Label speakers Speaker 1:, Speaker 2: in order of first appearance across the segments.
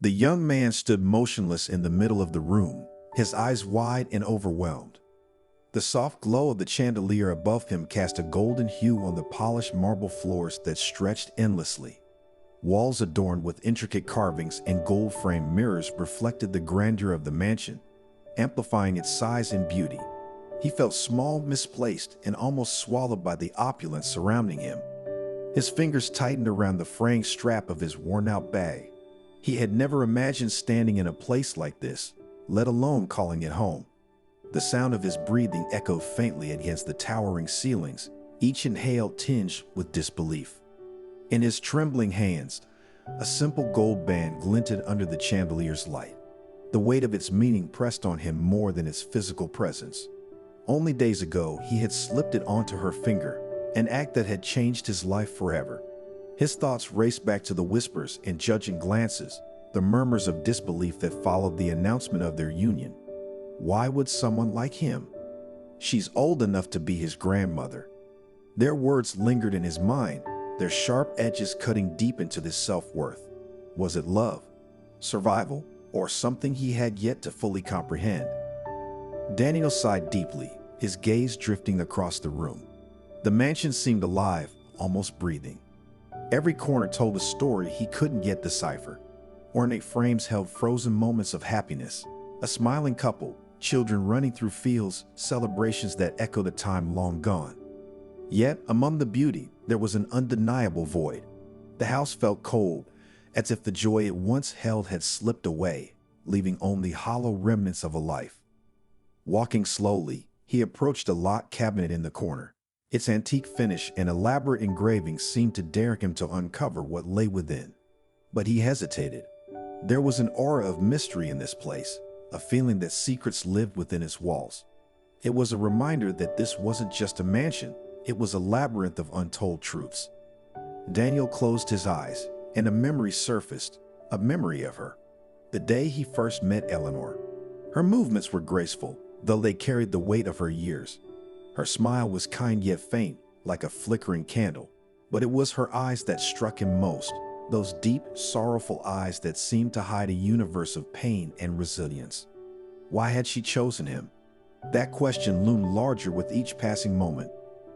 Speaker 1: The young man stood motionless in the middle of the room, his eyes wide and overwhelmed. The soft glow of the chandelier above him cast a golden hue on the polished marble floors that stretched endlessly. Walls adorned with intricate carvings and gold-framed mirrors reflected the grandeur of the mansion, amplifying its size and beauty. He felt small, misplaced, and almost swallowed by the opulence surrounding him. His fingers tightened around the fraying strap of his worn-out bag. He had never imagined standing in a place like this, let alone calling it home. The sound of his breathing echoed faintly against the towering ceilings, each inhale tinged with disbelief. In his trembling hands, a simple gold band glinted under the chandelier's light. The weight of its meaning pressed on him more than its physical presence. Only days ago, he had slipped it onto her finger, an act that had changed his life forever. His thoughts raced back to the whispers and judging glances, the murmurs of disbelief that followed the announcement of their union. Why would someone like him? She's old enough to be his grandmother. Their words lingered in his mind, their sharp edges cutting deep into his self-worth. Was it love, survival, or something he had yet to fully comprehend? Daniel sighed deeply, his gaze drifting across the room. The mansion seemed alive, almost breathing. Every corner told a story he couldn't yet decipher. Ornate frames held frozen moments of happiness, a smiling couple, children running through fields, celebrations that echoed a time long gone. Yet, among the beauty, there was an undeniable void. The house felt cold, as if the joy it once held had slipped away, leaving only hollow remnants of a life. Walking slowly, he approached a locked cabinet in the corner. Its antique finish and elaborate engravings seemed to dare him to uncover what lay within. But he hesitated. There was an aura of mystery in this place, a feeling that secrets lived within its walls. It was a reminder that this wasn't just a mansion, it was a labyrinth of untold truths. Daniel closed his eyes, and a memory surfaced, a memory of her. The day he first met Eleanor. Her movements were graceful, though they carried the weight of her years. Her smile was kind yet faint, like a flickering candle, but it was her eyes that struck him most, those deep, sorrowful eyes that seemed to hide a universe of pain and resilience. Why had she chosen him? That question loomed larger with each passing moment.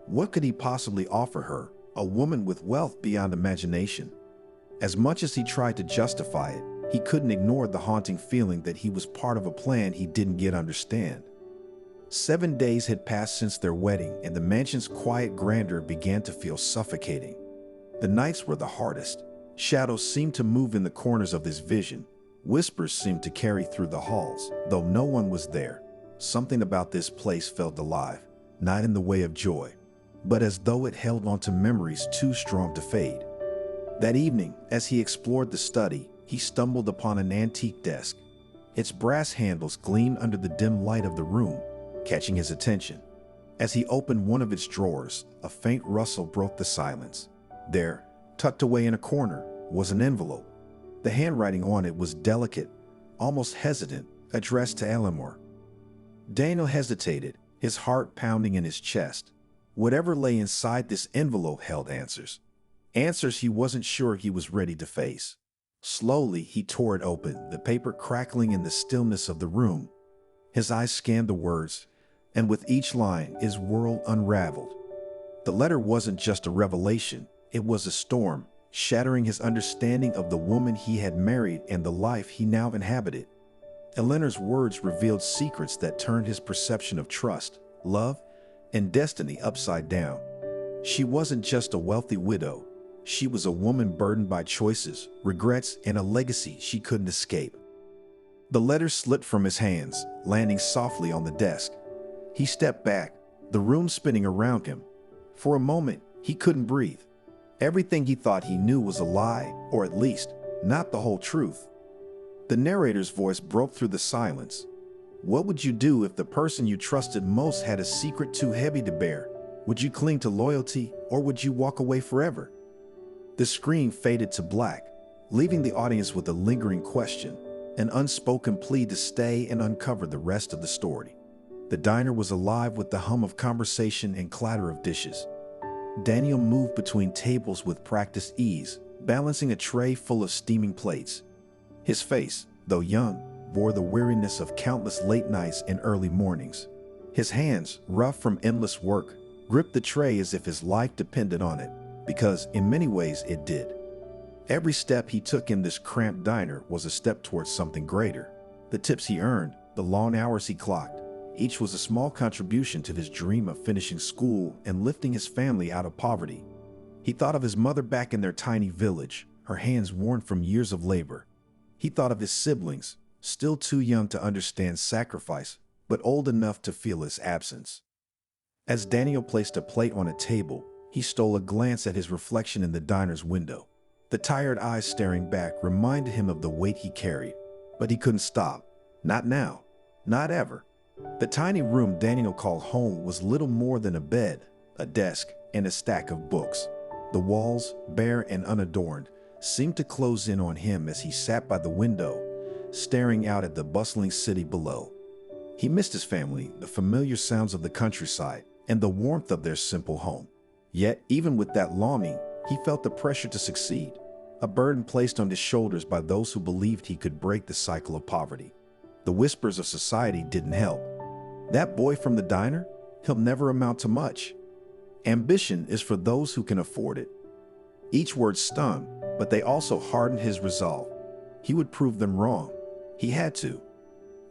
Speaker 1: What could he possibly offer her, a woman with wealth beyond imagination? As much as he tried to justify it, he couldn't ignore the haunting feeling that he was part of a plan he didn't yet understand. 7 days had passed since their wedding, and the mansion's quiet grandeur began to feel suffocating. The nights were the hardest. Shadows seemed to move in the corners of his vision. Whispers seemed to carry through the halls, though no one was there. Something about this place felt alive, not in the way of joy, but as though it held on to memories too strong to fade. That evening, as he explored the study, he stumbled upon an antique desk. Its brass handles gleamed under the dim light of the room, catching his attention. As he opened one of its drawers, a faint rustle broke the silence. There, tucked away in a corner, was an envelope. The handwriting on it was delicate, almost hesitant, addressed to Eleanor. Daniel hesitated, his heart pounding in his chest. Whatever lay inside this envelope held answers. Answers he wasn't sure he was ready to face. Slowly, he tore it open, the paper crackling in the stillness of the room. His eyes scanned the words, and with each line, his world unraveled. The letter wasn't just a revelation, it was a storm, shattering his understanding of the woman he had married and the life he now inhabited. Eleanor's words revealed secrets that turned his perception of trust, love, and destiny upside down. She wasn't just a wealthy widow. She was a woman burdened by choices, regrets, and a legacy she couldn't escape. The letter slipped from his hands, landing softly on the desk. He stepped back, the room spinning around him. For a moment, he couldn't breathe. Everything he thought he knew was a lie, or at least, not the whole truth. The narrator's voice broke through the silence. What would you do if the person you trusted most had a secret too heavy to bear? Would you cling to loyalty, or would you walk away forever? The screen faded to black, leaving the audience with a lingering question, an unspoken plea to stay and uncover the rest of the story. The diner was alive with the hum of conversation and clatter of dishes. Daniel moved between tables with practiced ease, balancing a tray full of steaming plates. His face, though young, bore the weariness of countless late nights and early mornings. His hands, rough from endless work, gripped the tray as if his life depended on it, because in many ways it did. Every step he took in this cramped diner was a step towards something greater. The tips he earned, the long hours he clocked, each was a small contribution to his dream of finishing school and lifting his family out of poverty. He thought of his mother back in their tiny village, her hands worn from years of labor. He thought of his siblings, still too young to understand sacrifice, but old enough to feel his absence. As Daniel placed a plate on a table, he stole a glance at his reflection in the diner's window. The tired eyes staring back reminded him of the weight he carried, but he couldn't stop. Not now. Not ever. The tiny room Daniel called home was little more than a bed, a desk, and a stack of books. The walls, bare and unadorned, seemed to close in on him as he sat by the window, staring out at the bustling city below. He missed his family, the familiar sounds of the countryside, and the warmth of their simple home. Yet, even with that longing, he felt the pressure to succeed, a burden placed on his shoulders by those who believed he could break the cycle of poverty. The whispers of society didn't help. That boy from the diner? He'll never amount to much. Ambition is for those who can afford it. Each word stung, but they also hardened his resolve. He would prove them wrong. He had to.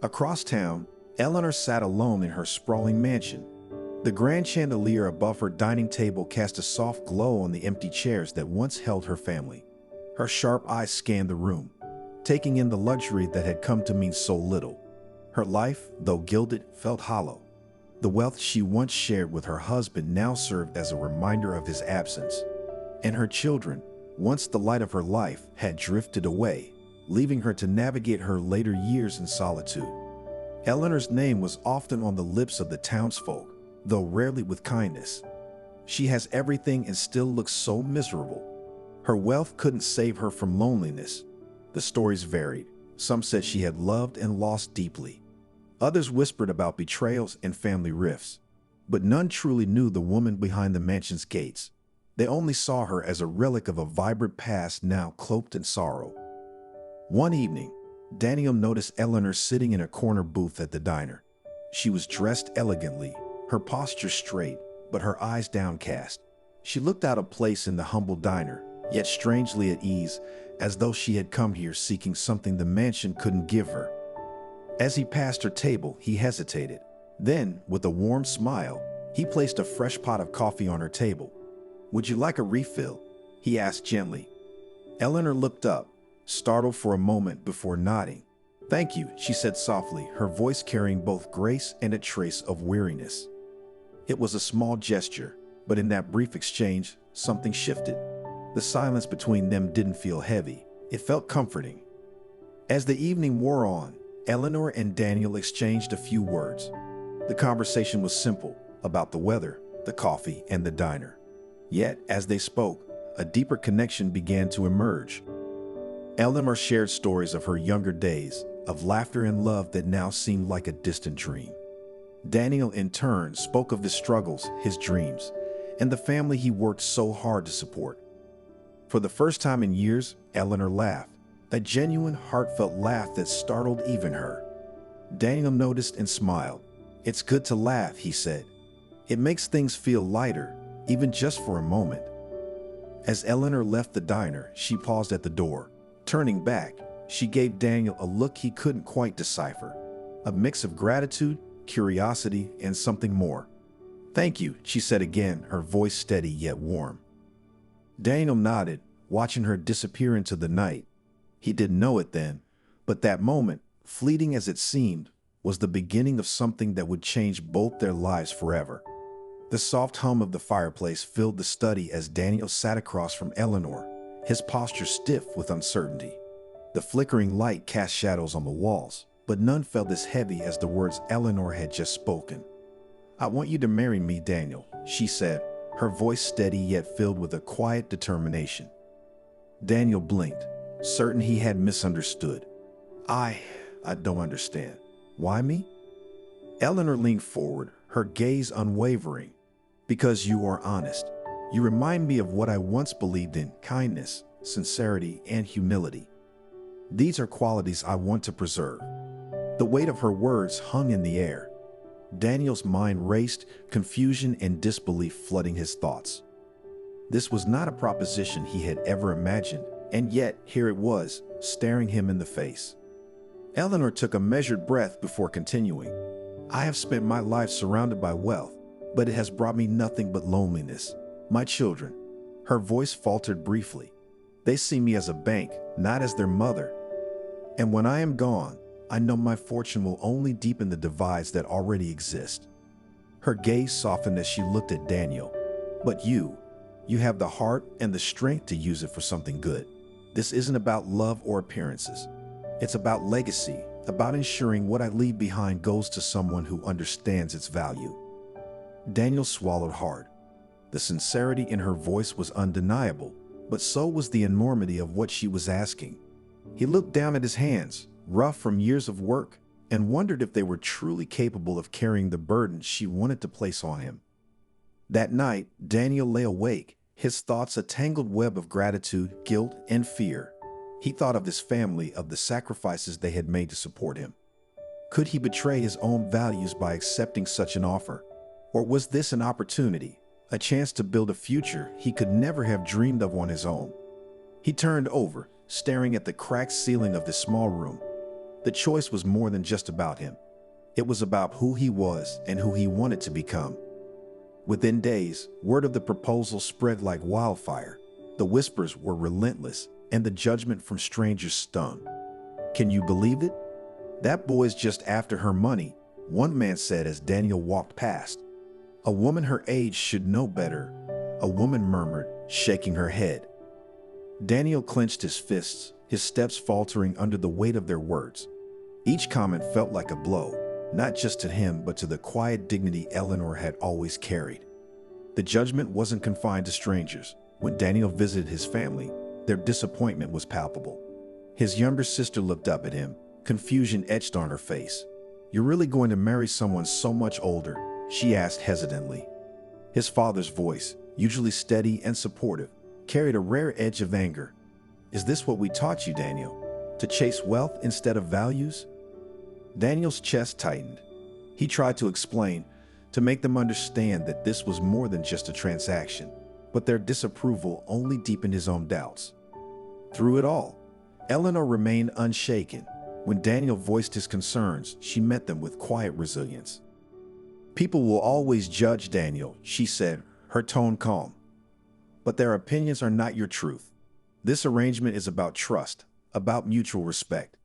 Speaker 1: Across town, Eleanor sat alone in her sprawling mansion. The grand chandelier above her dining table cast a soft glow on the empty chairs that once held her family. Her sharp eyes scanned the room, taking in the luxury that had come to mean so little. Her life, though gilded, felt hollow. The wealth she once shared with her husband now served as a reminder of his absence. And her children, once the light of her life, had drifted away, leaving her to navigate her later years in solitude. Eleanor's name was often on the lips of the townsfolk, though rarely with kindness. She has everything and still looks so miserable. Her wealth couldn't save her from loneliness. The stories varied. Some said she had loved and lost deeply. Others whispered about betrayals and family rifts. But none truly knew the woman behind the mansion's gates. They only saw her as a relic of a vibrant past now cloaked in sorrow. One evening, Daniel noticed Eleanor sitting in a corner booth at the diner. She was dressed elegantly, her posture straight, but her eyes downcast. She looked out of place in the humble diner, yet strangely at ease, as though she had come here seeking something the mansion couldn't give her. As he passed her table, he hesitated. Then, with a warm smile, he placed a fresh pot of coffee on her table. "Would you like a refill?" he asked gently. Eleanor looked up, startled for a moment before nodding. "Thank you," she said softly, her voice carrying both grace and a trace of weariness. It was a small gesture, but in that brief exchange, something shifted. The silence between them didn't feel heavy. It felt comforting. As the evening wore on, Eleanor and Daniel exchanged a few words. The conversation was simple, about the weather, the coffee, and the diner. Yet, as they spoke, a deeper connection began to emerge. Eleanor shared stories of her younger days, of laughter and love that now seemed like a distant dream. Daniel, in turn, spoke of his struggles, his dreams, and the family he worked so hard to support. For the first time in years, Eleanor laughed, a genuine, heartfelt laugh that startled even her. Daniel noticed and smiled. "It's good to laugh," he said. "It makes things feel lighter, even just for a moment." As Eleanor left the diner, she paused at the door. Turning back, she gave Daniel a look he couldn't quite decipher, a mix of gratitude, curiosity, and something more. "Thank you," she said again, her voice steady yet warm. Daniel nodded, watching her disappear into the night. He didn't know it then, but that moment, fleeting as it seemed, was the beginning of something that would change both their lives forever. The soft hum of the fireplace filled the study as Daniel sat across from Eleanor, his posture stiff with uncertainty. The flickering light cast shadows on the walls, but none felt as heavy as the words Eleanor had just spoken. "I want you to marry me, Daniel," she said, her voice steady yet filled with a quiet determination. Daniel blinked, certain he had misunderstood. I don't understand. Why me?" Eleanor leaned forward, her gaze unwavering. "Because you are honest. You remind me of what I once believed in: kindness, sincerity, and humility." These are qualities I want to preserve." The weight of her words hung in the air. Daniel's mind raced, confusion and disbelief flooding his thoughts. This was not a proposition he had ever imagined, and yet here it was, staring him in the face. Eleanor took a measured breath before continuing. "I have spent my life surrounded by wealth, but it has brought me nothing but loneliness. My children," her voice faltered briefly, "they see me as a bank, not as their mother. And when I am gone, I know my fortune will only deepen the divides that already exist." Her gaze softened as she looked at Daniel. "But you have the heart and the strength to use it for something good. This isn't about love or appearances. It's about legacy, about ensuring what I leave behind goes to someone who understands its value." Daniel swallowed hard. The sincerity in her voice was undeniable, but so was the enormity of what she was asking. He looked down at his hands, rough from years of work, and wondered if they were truly capable of carrying the burden she wanted to place on him. That night, Daniel lay awake, his thoughts a tangled web of gratitude, guilt, and fear. He thought of his family, of the sacrifices they had made to support him. Could he betray his own values by accepting such an offer? Or was this an opportunity, a chance to build a future he could never have dreamed of on his own? He turned over, staring at the cracked ceiling of the small room. The choice was more than just about him. It was about who he was and who he wanted to become. Within days, word of the proposal spread like wildfire. The whispers were relentless, and the judgment from strangers stung. "Can you believe it? That boy's just after her money," one man said as Daniel walked past. "A woman her age should know better," a woman murmured, shaking her head. Daniel clenched his fists, his steps faltering under the weight of their words. Each comment felt like a blow, not just to him but to the quiet dignity Eleanor had always carried. The judgment wasn't confined to strangers. When Daniel visited his family, their disappointment was palpable. His younger sister looked up at him, confusion etched on her face. "You're really going to marry someone so much older?" she asked hesitantly. His father's voice, usually steady and supportive, carried a rare edge of anger. "Is this what we taught you, Daniel? To chase wealth instead of values?" Daniel's chest tightened. He tried to explain, to make them understand that this was more than just a transaction, but their disapproval only deepened his own doubts. Through it all, Eleanor remained unshaken. When Daniel voiced his concerns, she met them with quiet resilience. "People will always judge, Daniel," she said, her tone calm. "But their opinions are not your truth. This arrangement is about trust, about mutual respect.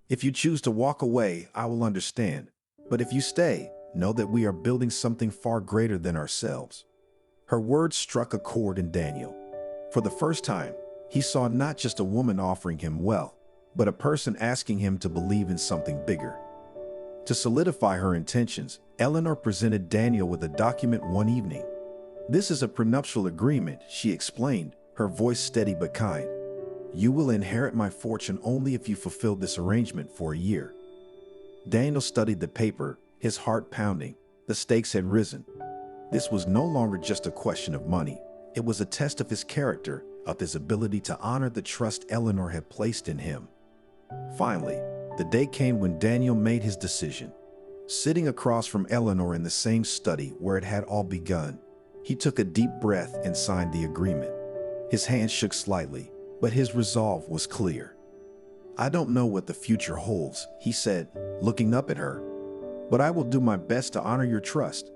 Speaker 1: If you choose to walk away, I will understand. But if you stay, know that we are building something far greater than ourselves." Her words struck a chord in Daniel. For the first time, he saw not just a woman offering him wealth, but a person asking him to believe in something bigger. To solidify her intentions, Eleanor presented Daniel with a document one evening. "This is a prenuptial agreement," she explained, her voice steady but kind. "You will inherit my fortune only if you fulfill this arrangement for a year." Daniel studied the paper, his heart pounding. The stakes had risen. This was no longer just a question of money. It was a test of his character, of his ability to honor the trust Eleanor had placed in him. Finally, the day came when Daniel made his decision. Sitting across from Eleanor in the same study where it had all begun, he took a deep breath and signed the agreement. His hand shook slightly, but his resolve was clear. "I don't know what the future holds," he said, looking up at her, "but I will do my best to honor your trust."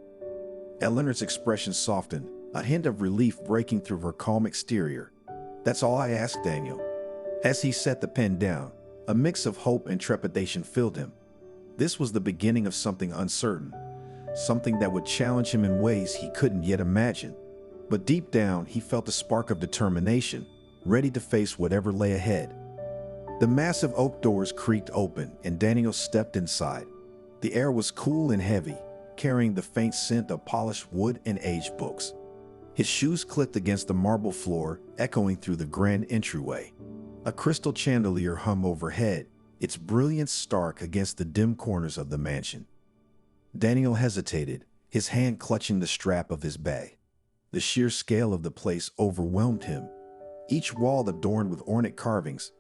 Speaker 1: Eleanor's expression softened, a hint of relief breaking through her calm exterior. "That's all I ask, Daniel." As he set the pen down, a mix of hope and trepidation filled him. This was the beginning of something uncertain, something that would challenge him in ways he couldn't yet imagine. But deep down, he felt a spark of determination, ready to face whatever lay ahead. The massive oak doors creaked open, and Daniel stepped inside. The air was cool and heavy, carrying the faint scent of polished wood and aged books. His shoes clicked against the marble floor, echoing through the grand entryway. A crystal chandelier hung overhead, its brilliance stark against the dim corners of the mansion. Daniel hesitated, his hand clutching the strap of his bag. The sheer scale of the place overwhelmed him. Each wall adorned with ornate carvings,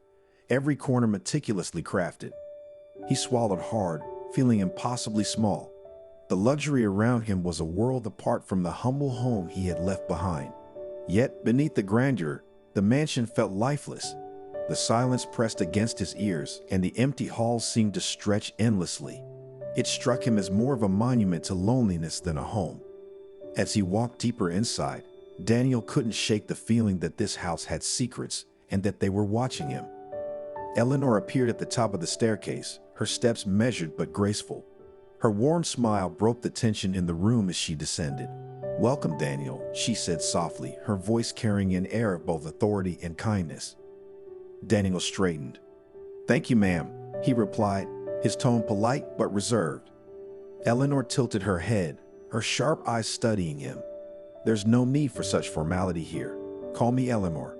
Speaker 1: every corner meticulously crafted. He swallowed hard, feeling impossibly small. The luxury around him was a world apart from the humble home he had left behind. Yet, beneath the grandeur, the mansion felt lifeless. The silence pressed against his ears, and the empty halls seemed to stretch endlessly. It struck him as more of a monument to loneliness than a home. As he walked deeper inside, Daniel couldn't shake the feeling that this house had secrets and that they were watching him. Eleanor appeared at the top of the staircase, her steps measured but graceful. Her warm smile broke the tension in the room as she descended. "Welcome, Daniel," she said softly, her voice carrying an air of both authority and kindness. Daniel straightened. "Thank you, ma'am," he replied, his tone polite but reserved. Eleanor tilted her head, her sharp eyes studying him. "There's no need for such formality here. Call me Eleanor."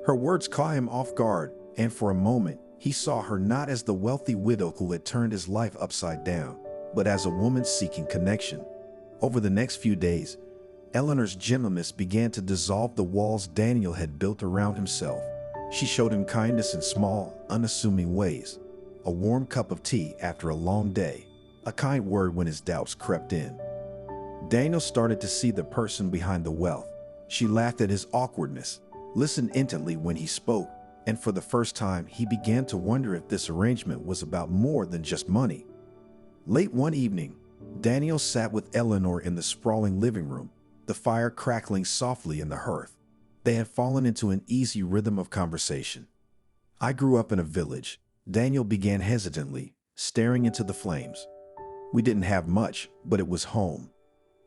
Speaker 1: Her words caught him off guard, and for a moment, he saw her not as the wealthy widow who had turned his life upside down, but as a woman seeking connection. Over the next few days, Eleanor's gentleness began to dissolve the walls Daniel had built around himself. She showed him kindness in small, unassuming ways. A warm cup of tea after a long day, a kind word when his doubts crept in. Daniel started to see the person behind the wealth. She laughed at his awkwardness, listened intently when he spoke, and for the first time, he began to wonder if this arrangement was about more than just money. Late one evening, Daniel sat with Eleanor in the sprawling living room, the fire crackling softly in the hearth. They had fallen into an easy rhythm of conversation. "I grew up in a village," Daniel began hesitantly, staring into the flames. "We didn't have much, but it was home.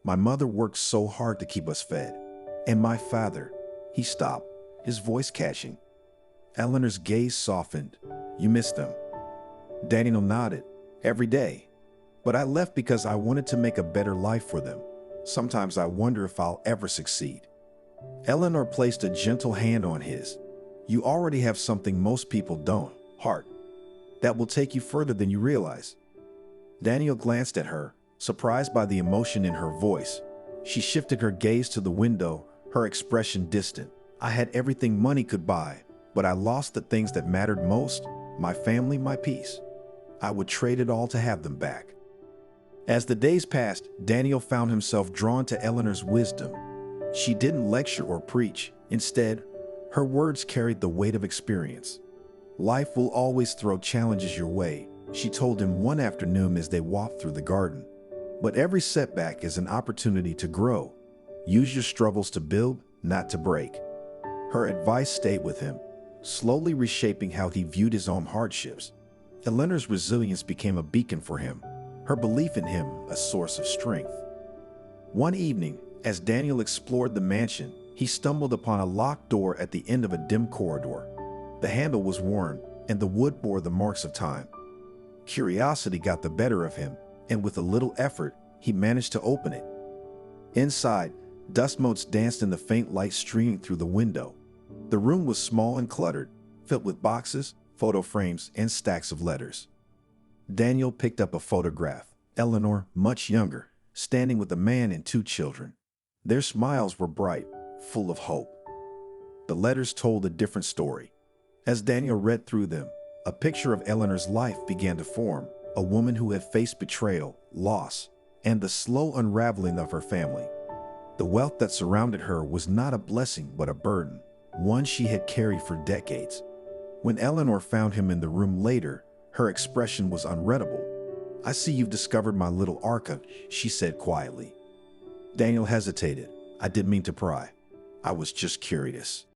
Speaker 1: My mother worked so hard to keep us fed. And my father," he stopped, his voice catching. Eleanor's gaze softened. "You miss them?" Daniel nodded. "Every day. But I left because I wanted to make a better life for them. Sometimes I wonder if I'll ever succeed." Eleanor placed a gentle hand on his. "You already have something most people don't, heart. That will take you further than you realize." Daniel glanced at her, surprised by the emotion in her voice. She shifted her gaze to the window, her expression distant. "I had everything money could buy, but I lost the things that mattered most, my family, my peace. I would trade it all to have them back." As the days passed, Daniel found himself drawn to Eleanor's wisdom. She didn't lecture or preach. Instead, her words carried the weight of experience. "Life will always throw challenges your way," she told him one afternoon as they walked through the garden. "But every setback is an opportunity to grow. Use your struggles to build, not to break." Her advice stayed with him, slowly reshaping how he viewed his own hardships. Eleanor's resilience became a beacon for him, her belief in him a source of strength. One evening, as Daniel explored the mansion, he stumbled upon a locked door at the end of a dim corridor. The handle was worn, and the wood bore the marks of time. Curiosity got the better of him, and with a little effort, he managed to open it. Inside, dust motes danced in the faint light streaming through the window. The room was small and cluttered, filled with boxes, photo frames, and stacks of letters. Daniel picked up a photograph. Eleanor, much younger, standing with a man and two children. Their smiles were bright, full of hope. The letters told a different story. As Daniel read through them, a picture of Eleanor's life began to form, a woman who had faced betrayal, loss, and the slow unraveling of her family. The wealth that surrounded her was not a blessing but a burden, one she had carried for decades. When Eleanor found him in the room later, her expression was unreadable. "I see you've discovered my little arca," she said quietly. Daniel hesitated. "I didn't mean to pry. I was just curious."